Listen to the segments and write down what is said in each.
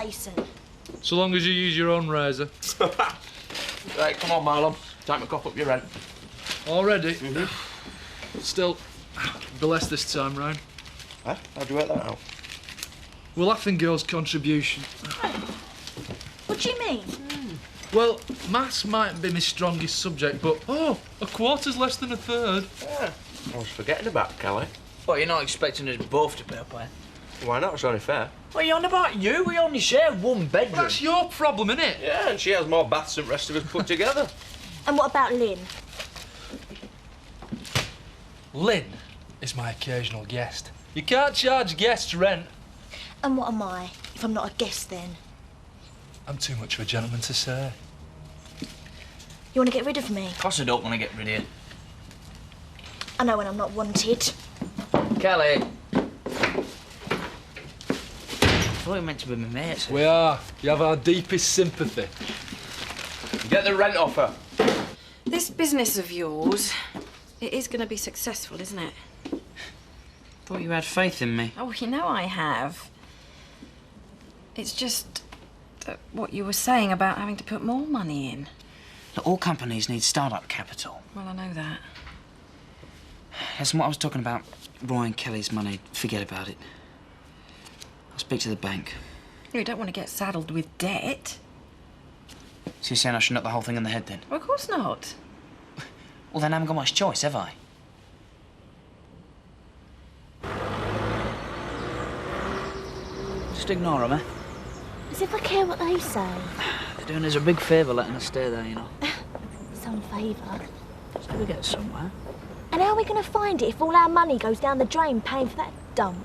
Jason. So long as you use your own razor. Right, come on, Marlon. Time to cough up your rent. Already? Still, be less this time round. Huh? How'd you work that out? Well, laughing girl's contribution. What do you mean? Well, maths might be my strongest subject, but, a quarter's less than a third. Yeah. I was forgetting about Kelly. Well, you're not expecting us both to pay up, eh? Why not? It's only fair. What are you on about you? We only share one bedroom. That's your problem, innit? Yeah, and she has more baths than the rest of us put together. And what about Lynn? Lynn is my occasional guest. You can't charge guests rent. And what am I, if I'm not a guest then? I'm too much of a gentleman to say. You want to get rid of me? Of course I don't want to get rid of you. I know when I'm not wanted. Kelly. I thought you were meant to be my mates. We are. You have our deepest sympathy. Get the rent off her. This business of yours, it is going to be successful, isn't it? Thought you had faith in me. Oh, you know I have. It's just that what you were saying about having to put more money in. Look, all companies need start-up capital. Well, I know that. That's what I was talking about. Roy and Kelly's money. Forget about it. I'll speak to the bank. You don't want to get saddled with debt. So you're saying I should knock the whole thing on the head then? Well, of course not. Well, then I haven't got much choice, have I? Just ignore them, eh? As if I care what they say. They're doing us a big favour letting us stay there, you know. Some favour. So we get somewhere. And how are we going to find it if all our money goes down the drain paying for that dump?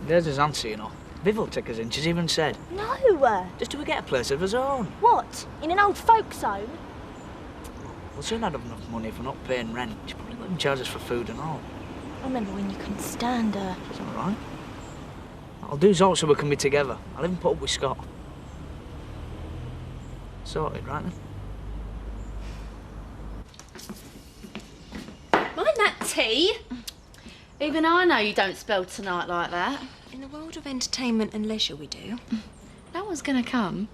There's his answer, you know. Viv will take us in, she's even said. No! Just till we get a place of his own. What? In an old folks home? We'll soon have enough money if we're not paying rent. She'll probably let them charge us for food and all. I remember when you couldn't stand her. It's all right. I'll do so we can be together. I'll even put up with Scott. Sorted, right then? Mind that tea? Even I know you don't spell tonight like that. In the world of entertainment and leisure, we do. No one's gonna come.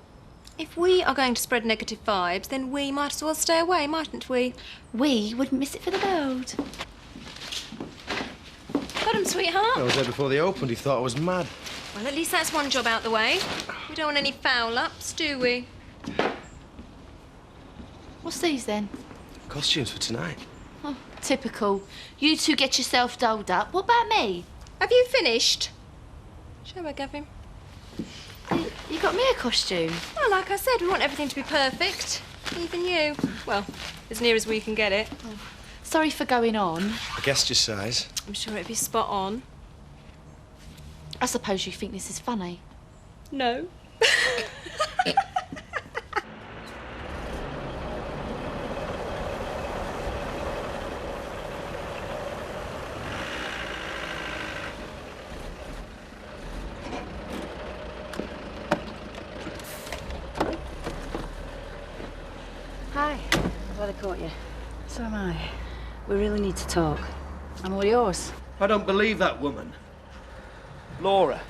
If we are going to spread negative vibes, then we might as well stay away, mightn't we? We wouldn't miss it for the world. Got 'em, sweetheart. I was there before they opened. He thought I was mad. Well, at least that's one job out the way. We don't want any foul-ups, do we? What's these then? Costumes for tonight. Oh, typical. You two get yourself dolled up. What about me? Have you finished? Show her, Gavin. You got me a costume. Well, like I said, we want everything to be perfect. Even you. Well, as near as we can get it. Oh, sorry for going on. I guessed your size. I'm sure it'd be spot on. I suppose you think this is funny. No. Hi. I'm glad I caught you. So am I. We really need to talk. I'm all yours. I don't believe that woman. Laura.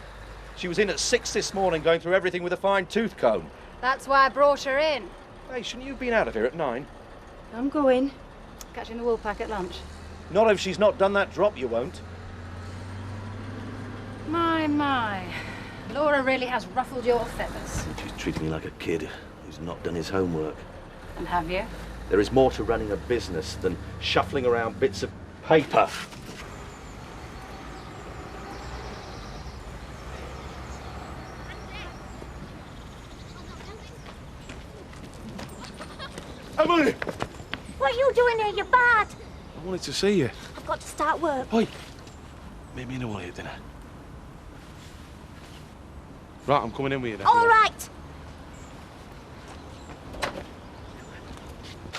She was in at 6 this morning going through everything with a fine-tooth comb. That's why I brought her in. Hey, shouldn't you have been out of here at 9? I'm going. Catch you in the wool pack at lunch. Not if she's not done that drop, you won't. My. Laura really has ruffled your feathers. She's treating me like a kid who's not done his homework. And have you? There is more to running a business than shuffling around bits of paper. Emily! What are you doing here? You're bad. I wanted to see you. I've got to start work. Oi! Meet me in the wall at dinner. Right, I'm coming in with you then. All right.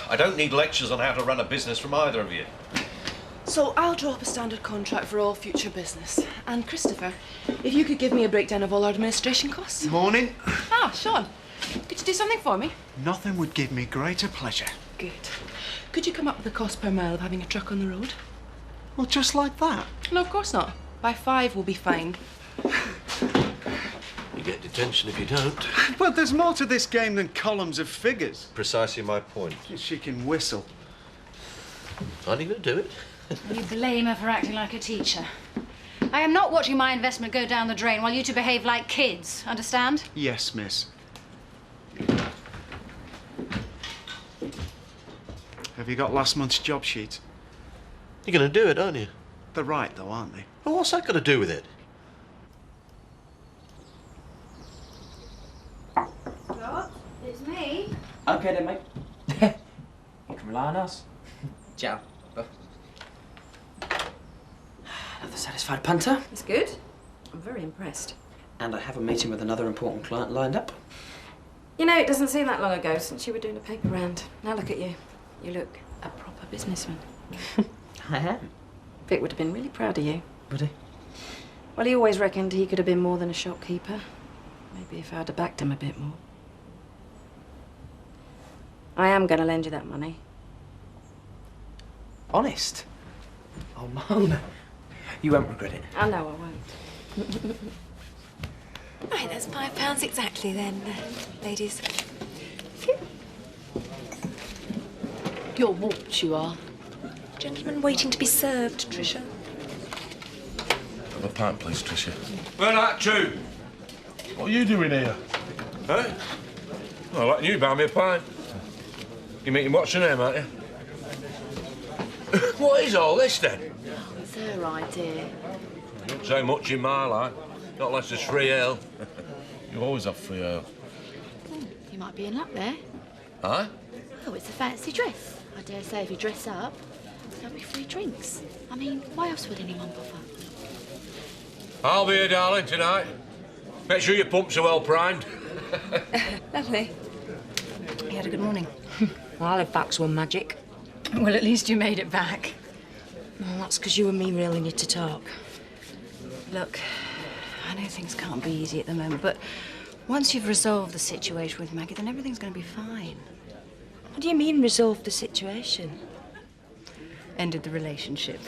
I don't need lectures on how to run a business from either of you. So I'll draw up a standard contract for all future business. And Christopher, if you could give me a breakdown of all our administration costs. Morning. Ah, Sean, could you do something for me? Nothing would give me greater pleasure. Good. Could you come up with the cost per mile of having a truck on the road? Well, just like that. No, of course not. By 5 we'll be fine. You get detention if you don't. Well, there's more to this game than columns of figures. Precisely my point. She can whistle. Aren't you going to do it? You blame her for acting like a teacher. I am not watching my investment go down the drain while you two behave like kids, understand? Yes, miss. Have you got last month's job sheet? You're going to do it, aren't you? They're right, though, aren't they? Well, what's that got to do with it? What? It's me. Okay then, mate. You can rely on us. Ciao. Another satisfied punter. It's good. I'm very impressed. And I have a meeting with another important client lined up. You know, it doesn't seem that long ago since you were doing a paper round. Now look at you. You look a proper businessman. I am. Vic would have been really proud of you. Would he? Well, he always reckoned he could have been more than a shopkeeper. Maybe if I'd have backed him a bit more. I am going to lend you that money. Honest? Oh, Mum. You won't regret it. I know I won't. Right, that's £5 exactly then, ladies. You're what you are. Gentlemen waiting to be served, Tricia. Have a pint, please, Tricia. Well, that true. What are you doing here? Huh? Well, letting you buy me a pint. You meeting what's her name, aren't you? What is all this, then? It's her idea. Don't say much in my life. Not unless there's free ale. You always have free ale. You might be in luck there. Huh? Oh, it's a fancy dress. I dare say if you dress up, there'll be free drinks. I mean, why else would anyone bother? I'll be here, darling, tonight. Make sure your pumps are well primed. Lovely. You had a good morning. Well, I'll have backs one magic. Well, at least you made it back. Well, that's because you and me really need to talk. Look, I know things can't be easy at the moment, but once you've resolved the situation with Maggie, then everything's going to be fine. What do you mean, resolved the situation? Ended the relationship.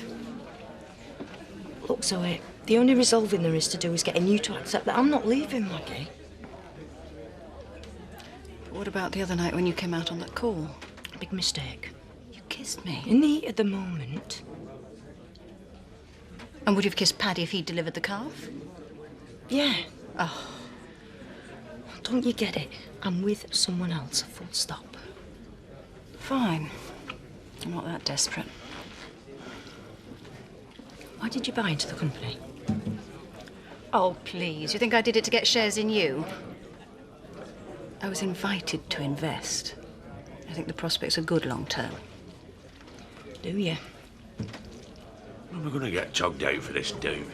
Look, Zoe, the only resolving there is to do is getting you to accept that I'm not leaving, Maggie. But what about the other night when you came out on that call? Big mistake. You kissed me. In the heat of the moment. And would you have kissed Paddy if he'd delivered the calf? Yeah. Oh. Don't you get it? I'm with someone else, full stop. Fine. I'm not that desperate. Why did you buy into the company? Oh, please. You think I did it to get shares in you? I was invited to invest. I think the prospects are good long term. Do you? When are we going to get tugged out for this dude?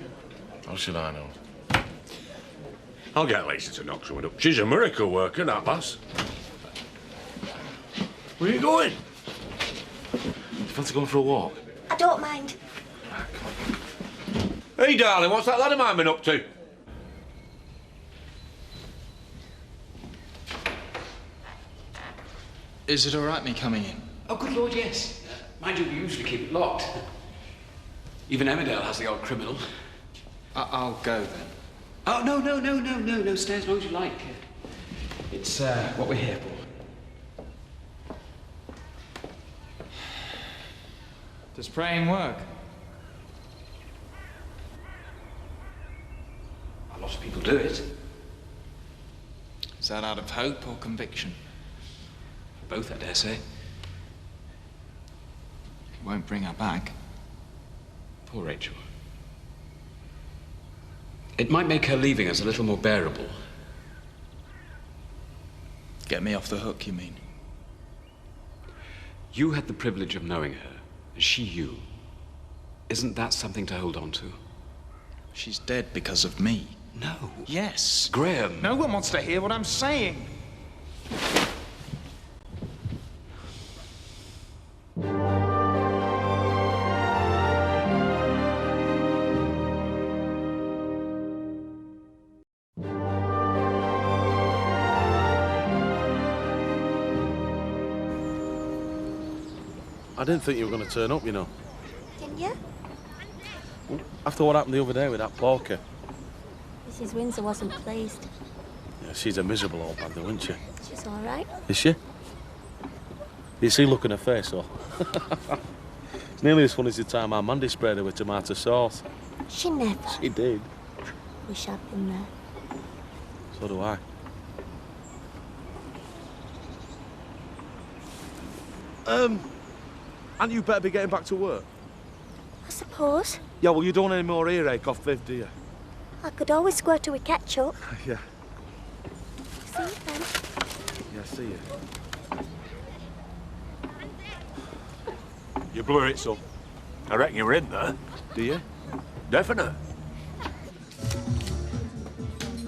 How should I know? I'll get Lisa to knock someone up. She's a miracle worker, that lass. Where are you going? You fancy going for a walk? I don't mind. Hey, darling, what's that lad of mine been up to? Is it all right, me coming in? Oh, good Lord, yes. Mind you, we usually keep it locked. Even Emmerdale has the odd criminal. I'll go then. Oh, no. Stay as long as you like. It's what we're here for. Does praying work? A lot of people do it. Is that out of hope or conviction? Both, I dare say. It won't bring her back. Poor Rachel. It might make her leaving us a little more bearable. Get me off the hook, you mean? You had the privilege of knowing her, and she you. Isn't that something to hold on to? She's dead because of me. No. Yes. Graham. No one wants to hear what I'm saying. I didn't think you were going to turn up, you know. Didn't you? After what happened the other day with that porker. Mrs. Windsor wasn't pleased. She's a miserable old bag, though, isn't she? She's all right. Is she? You see look on her face, though. It's nearly as funny as the time our Mandy sprayed her with tomato sauce. She never. She did. Wish I'd been there. So do I. And you better be getting back to work. I suppose. Yeah, well, you don't want any more earache off Viv, do you? I could always squirt her with ketchup. Yeah. See you then. Yeah, see you. You blew it, son. I reckon you're in there. Do you? Definite.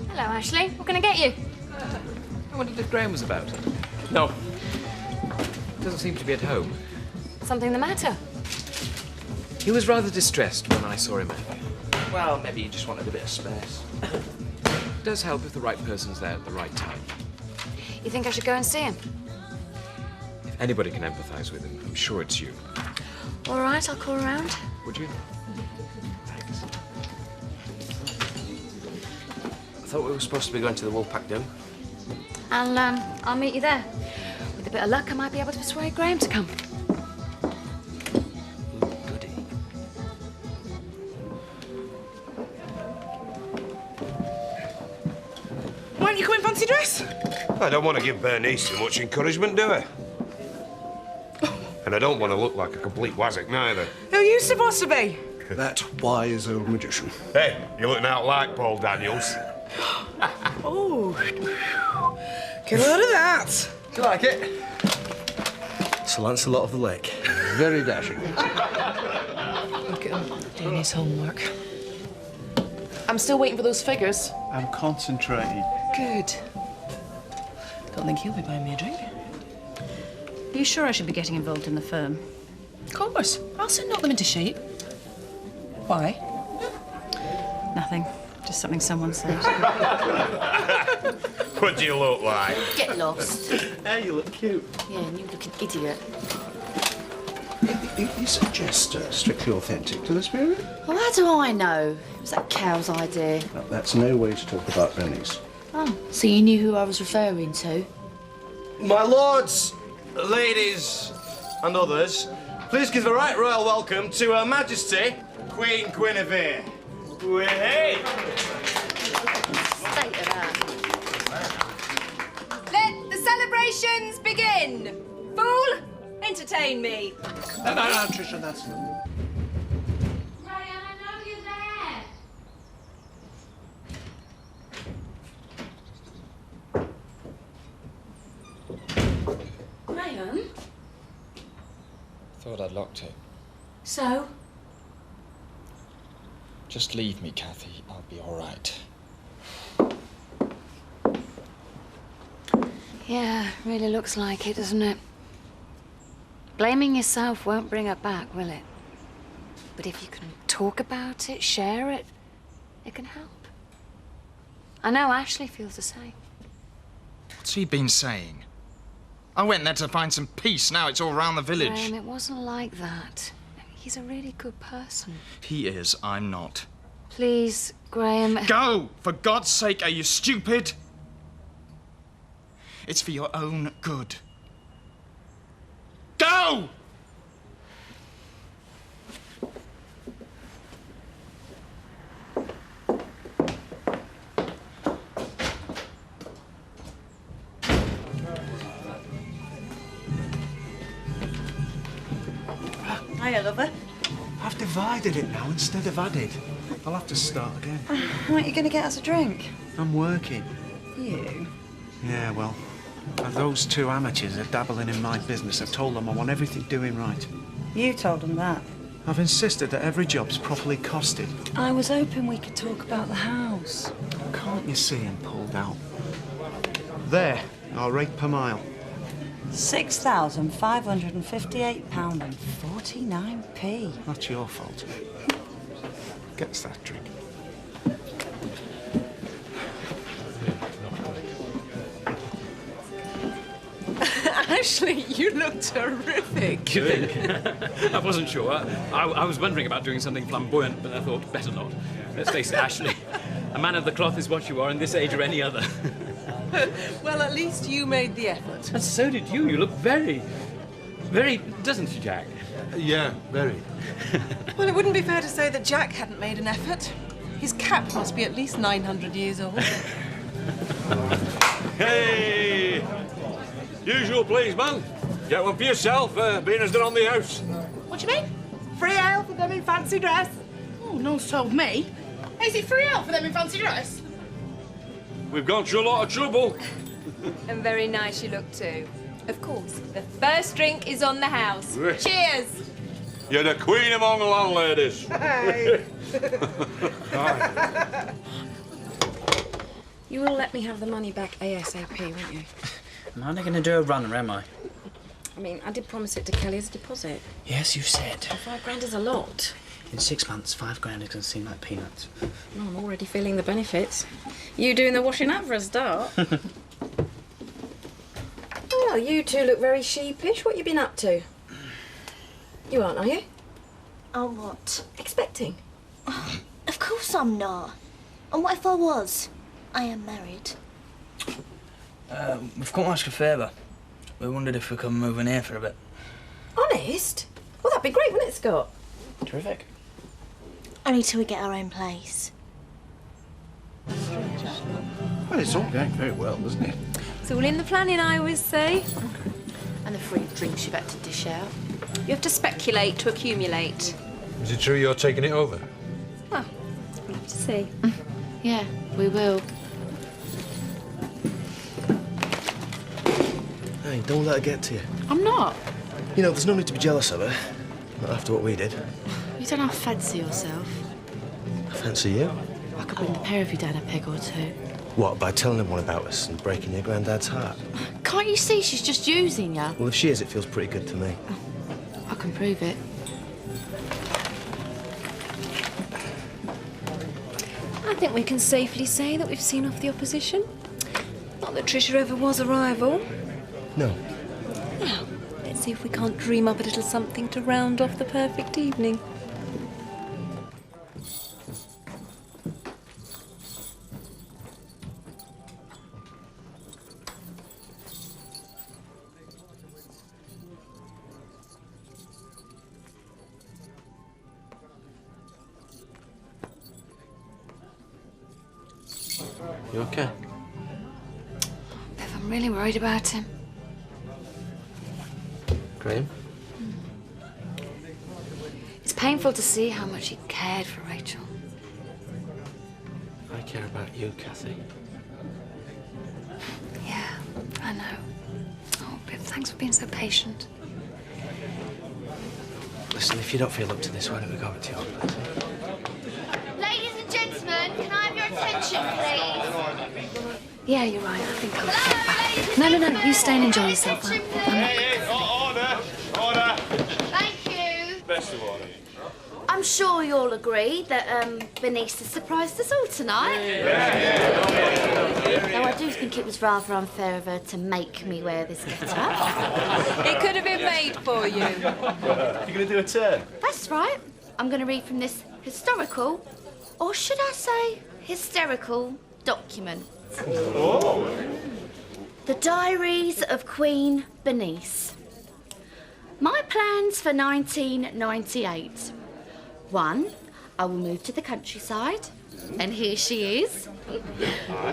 Hello, Ashley. What can I get you? I wondered if Graham was about. No. Doesn't seem to be at home. Something the matter? He was rather distressed when I saw him earlier. Well, maybe he just wanted a bit of space. It does help if the right person's there at the right time. You think I should go and see him? If anybody can empathise with him, I'm sure it's you. All right, I'll call around. Would you? Thanks. I thought we were supposed to be going to the Woolpack Do. I'll meet you there. With a bit of luck, I might be able to persuade Graham to come. Goody. Why don't you come in fancy dress? I don't want to give Bernice too much encouragement, do I? And I don't want to look like a complete wazzick neither. Who are you supposed to be? That wise old magician. Hey, you're looking out like Paul Daniels. Oh, get out of that. Do you like it? Sir Lancelot of the Lake. Very dashing. Look at him doing his homework. I'm still waiting for those figures. I'm concentrating. Good. Don't think he'll be buying me a drink. Are you sure I should be getting involved in the firm? Of course. I'll soon knock them into shape. Why? Nothing. Just something someone said. What do you look like? Get lost. Hey, you look cute. Yeah, and you look an idiot. You suggest Strictly Authentic to the Spirit? Well, how do I know? It was that cow's idea. Well, that's no way to talk about Benny's. Oh, so you knew who I was referring to? My lords, ladies, and others, please give a right royal welcome to Her Majesty, Queen Guinevere. Hey! State of that. Let the celebrations begin. Fool, entertain me. No, Trisha, that's... Graham? Thought I'd locked it. So? Just leave me, Kathy. I'll be all right. Yeah, really looks like it, doesn't it? Blaming yourself won't bring it back, will it? But if you can talk about it, share it, it can help. I know Ashley feels the same. What's he been saying? I went there to find some peace. Now it's all round the village. Graham, it wasn't like that. He's a really good person. He is. I'm not. Please, Graham. Go! For God's sake, are you stupid? It's for your own good. Go! Hiya, lover. I've divided it now instead of added. I'll have to start again. Aren't you going to get us a drink? I'm working. You? Yeah, well, those two amateurs are dabbling in my business. I've told them I want everything doing right. You told them that. I've insisted that every job's properly costed. I was hoping we could talk about the house. Can't you see I'm pulled out? There, our rate per mile. £6,558.49p. That's your fault. Get us that drink. Ashley, you look terrific. Do you think? I wasn't sure. I was wondering about doing something flamboyant, but I thought, better not. Let's face it, Ashley. A man of the cloth is what you are in this age or any other. Well, at least you made the effort. And so did you. You look very, doesn't you, Jack? Yeah, very. Well, it wouldn't be fair to say that Jack hadn't made an effort. His cap must be at least 900 years old. Hey! Usual, please, man. Get one for yourself, being as they're on the house. What do you mean? Free ale for them in fancy dress? Oh, no one's told me. Is it free ale for them in fancy dress? We've gone through a lot of trouble. And very nice you look too. Of course, the first drink is on the house. Right. Cheers! You're the queen among the landladies. Hey. You will let me have the money back ASAP, won't you? I'm only going to do a runner, am I? I mean, I did promise it to Kelly as a deposit. Yes, you said. £5 is a lot. In 6 months, £5 is going to seem like peanuts. Well, I'm already feeling the benefits. You doing the washing up for a start. Well, you two look very sheepish. What you been up to? You aren't, are you? Oh, what? Expecting? Of course I'm not. And what if I was? I am married. We've come to ask a favour. We wondered if we could move in here for a bit. Honest? Well, that'd be great, wouldn't it, Scott? Terrific. Only till we get our own place. Well, it's all going very well, isn't it? It's all in the planning, I always say. And the free drinks you've had to dish out. You have to speculate to accumulate. Is it true you're taking it over? Well, we'll have to see. Yeah, we will. Hey, don't let her get to you. I'm not. You know, there's no need to be jealous of her. Not after what we did. You don't have to fancy yourself. I fancy you. I could bring the pair of you down a peg or two. What, by telling everyone about us and breaking your granddad's heart? Can't you see she's just using you? Well, if she is, it feels pretty good to me. I can prove it. I think we can safely say that we've seen off the opposition. Not that Trisha ever was a rival. No. Now, let's see if we can't dream up a little something to round off the perfect evening. You okay? Bev, I'm really worried about him. Graham? It's painful to see how much he cared for Rachel. I care about you, Kathy. Yeah, I know. Oh, Bev, thanks for being so patient. Listen, if you don't feel up to this, why don't we go over to your place? Ladies and gentlemen, can I have your attention, please? Yeah, you're right. I think I'll get back. No. You stay and enjoy yourself. I'm not Order! Thank you. Best of all. I'm sure you'll agree that Bernice has surprised us all tonight. Though I do think it was rather unfair of her to make me wear this get-up. It could have been made for you. You're going to do a turn? That's right. I'm going to read from this historical, or should I say hysterical, document. The Diaries of Queen Bernice. My plans for 1998. 1, I will move to the countryside, and here she is.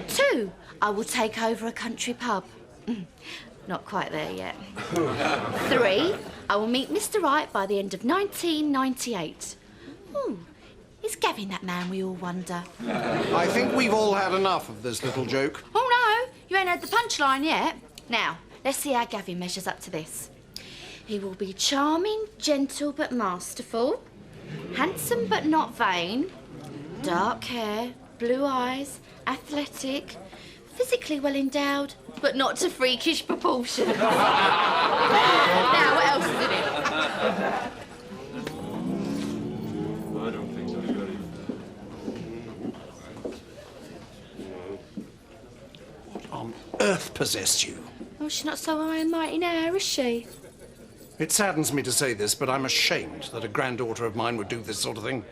2, I will take over a country pub. Not quite there yet. 3, I will meet Mr. Wright by the end of 1998. Is Gavin that man we all wonder? I think we've all had enough of this little joke. Oh, no, you ain't heard the punchline yet. Now, let's see how Gavin measures up to this. He will be charming, gentle but masterful, handsome but not vain, dark hair, blue eyes, athletic, physically well endowed, but not to freakish proportions. Now, what else is in it? I don't think so. What on earth possessed you? Oh, she's not so high and mighty now, is she? It saddens me to say this, but I'm ashamed that a granddaughter of mine would do this sort of thing.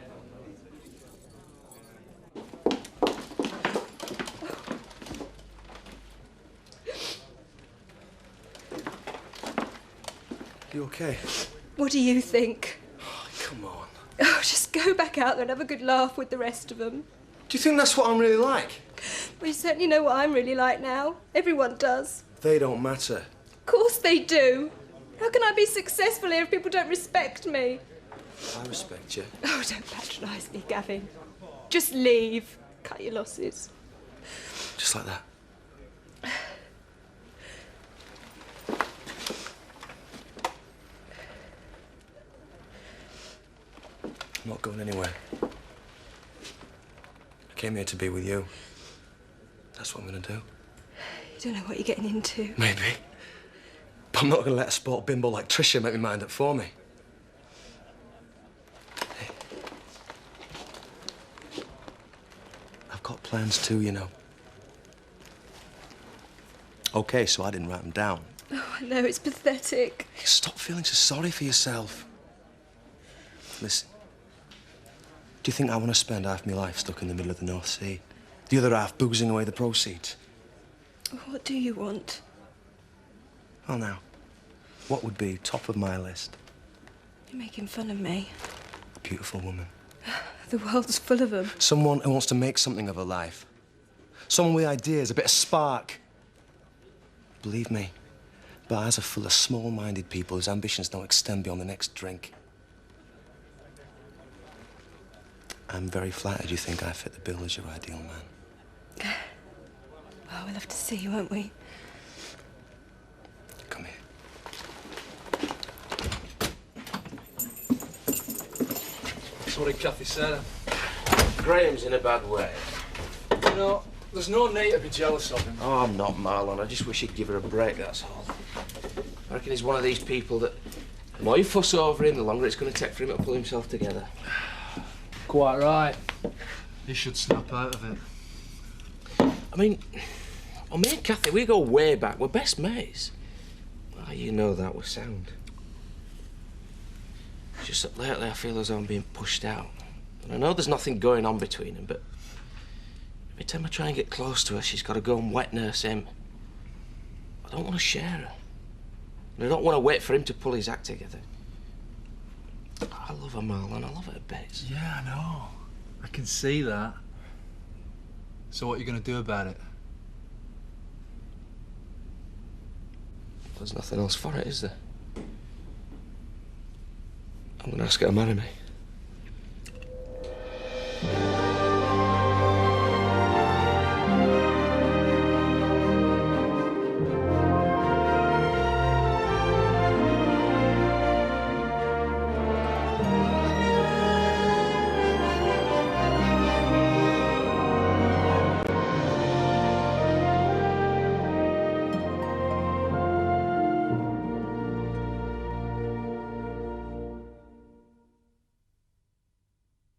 You okay? What do you think? Come on. Oh, just go back out there and have a good laugh with the rest of them. Do you think that's what I'm really like? Well, you certainly know what I'm really like now. Everyone does. They don't matter. Of course they do. How can I be successful here if people don't respect me? I respect you. Oh, don't patronise me, Gavin. Just leave. Cut your losses. Just like that. I'm not going anywhere. I came here to be with you. That's what I'm going to do. You don't know what you're getting into. Maybe. But I'm not going to let a sport bimbo like Tricia make me mind up for me. Hey. I've got plans too, you know. OK, so I didn't write them down. Oh, I know, it's pathetic. Stop feeling so sorry for yourself. Listen. Do you think I want to spend half my life stuck in the middle of the North Sea? The other half boozing away the proceeds? What do you want? Well, now, what would be top of my list? You're making fun of me. A beautiful woman. The world's full of them. Someone who wants to make something of her life. Someone with ideas, a bit of spark. Believe me, bars are full of small-minded people whose ambitions don't extend beyond the next drink. I'm very flattered you think I fit the bill as your ideal man. Well, we'll have to see, won't we? Come here. So what did Kathy say? Graham's in a bad way. You know, there's no need to be jealous of him. Oh, I'm not, Marlon. I just wish he'd give her a break, that's all. I reckon he's one of these people that the more you fuss over him, the longer it's going to take for him to pull himself together. Quite right. He should snap out of it. I mean, well, me and Kathy, we go way back. We're best mates. Oh, you know that, we're sound. It's just that lately I feel as though I'm being pushed out. And I know there's nothing going on between them, but every time I try and get close to her, she's got to go and wet nurse him. I don't want to share her. And I don't want to wait for him to pull his act together. I love her, Marlon. I love her a bit. Yeah, I know. I can see that. So what are you going to do about it? There's nothing else for it, is there? I'm going to ask her to marry me.